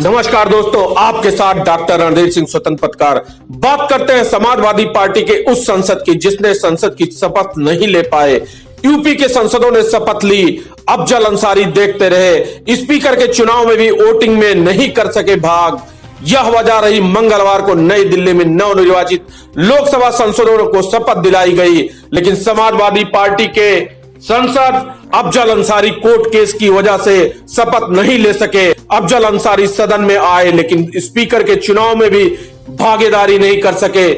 नमस्कार दोस्तों, आपके साथ डॉक्टर रणधीर सिंह स्वतंत्र पत्रकार। बात करते हैं समाजवादी पार्टी के उस संसद की जिसने संसद की शपथ नहीं ले पाए। यूपी के सांसदों ने शपथ ली, अफजल अंसारी देखते रहे। स्पीकर के चुनाव में भी वोटिंग में नहीं कर सके भाग। यह वजह रही मंगलवार को नई दिल्ली में नवनिर्वाचित लोकसभा सांसदों को शपथ दिलाई गई, लेकिन समाजवादी पार्टी के सांसद अफजल अंसारी कोर्ट केस की वजह से शपथ नहीं ले सके। अफजल अंसारी सदन में आए लेकिन स्पीकर के चुनाव में भी भागीदारी नहीं कर सके।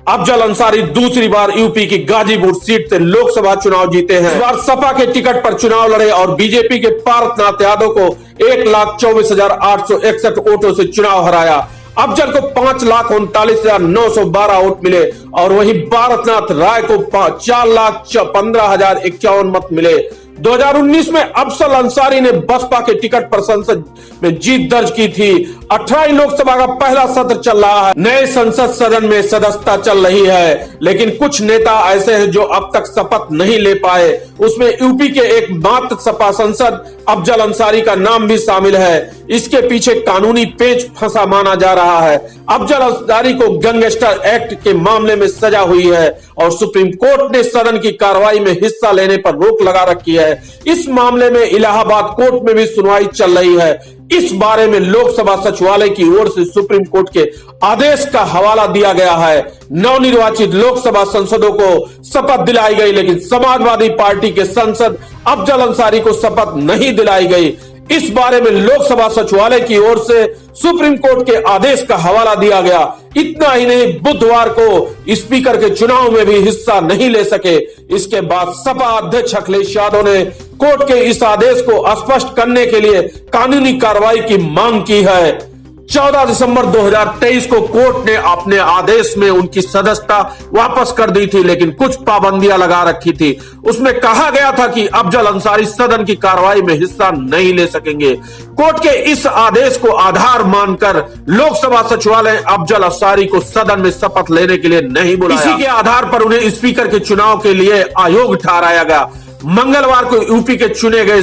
अफजल अंसारी दूसरी बार यूपी की गाजीपुर सीट से लोकसभा चुनाव जीते हैं। इस बार सपा के टिकट पर चुनाव लड़े और बीजेपी के पार्थनाथ यादव को 1,24,861 वोटों से चुनाव हराया। अफजल को 5,39,912 वोट मिले और वहीं पार्थनाथ राय को 4,15,051 मत मिले। 2019 में अफजल अंसारी ने बसपा के टिकट पर संसद में जीत दर्ज की थी। 18 लोकसभा का पहला सत्र चल रहा है। नए संसद सदन में सदस्यता चल रही है, लेकिन कुछ नेता ऐसे हैं जो अब तक शपथ नहीं ले पाए। उसमें यूपी के एक मात्र सपा सांसद अफजल अंसारी का नाम भी शामिल है। इसके पीछे कानूनी पेच फंसा माना जा रहा है। अफजल अंसारी को गैंगस्टर एक्ट के मामले में सजा हुई है और सुप्रीम कोर्ट ने सदन की कार्रवाई में हिस्सा लेने पर रोक लगा रखी है। इस मामले में इलाहाबाद कोर्ट में भी सुनवाई चल रही है। इस बारे में लोकसभा सचिवालय की ओर से सुप्रीम कोर्ट के आदेश का हवाला दिया गया है। नवनिर्वाचित लोकसभा सांसदों को शपथ दिलाई गई, लेकिन समाजवादी पार्टी के सांसद अफजल अंसारी को शपथ नहीं दिलाई गई। इस बारे में लोकसभा सचिवालय की ओर से सुप्रीम कोर्ट के आदेश का हवाला दिया गया। इतना ही नहीं, बुधवार को स्पीकर के चुनाव में भी हिस्सा नहीं ले सके। इसके बाद सपा अध्यक्ष अखिलेश यादव ने कोर्ट के इस आदेश को स्पष्ट करने के लिए कानूनी कार्रवाई की मांग की है। 14 दिसंबर 2023 को कोर्ट ने अपने आदेश में उनकी सदस्यता वापस कर दी थी, लेकिन कुछ पाबंदियां लगा रखी थी। उसमें कहा गया था कि अफजल अंसारी सदन की कार्रवाई में हिस्सा नहीं ले सकेंगे। कोर्ट के इस आदेश को आधार मानकर लोकसभा सचिवालय अफजल अंसारी को सदन में शपथ लेने के लिए नहीं बुलाया। इसी के आधार पर उन्हें स्पीकर के चुनाव के लिए अयोग्य ठहराया गया। मंगलवार को यूपी के चुने गए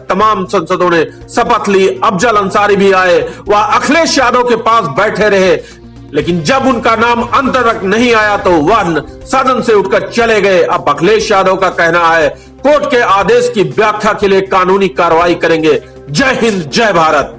तमाम सांसदों ने शपथ ली। अफजल अंसारी भी आए, वह अखिलेश यादव के पास बैठे रहे, लेकिन जब उनका नाम अंत तक नहीं आया तो वह सदन से उठकर चले गए। अब अखिलेश यादव का कहना है कोर्ट के आदेश की व्याख्या के लिए कानूनी कार्रवाई करेंगे। जय हिंद, जय भारत।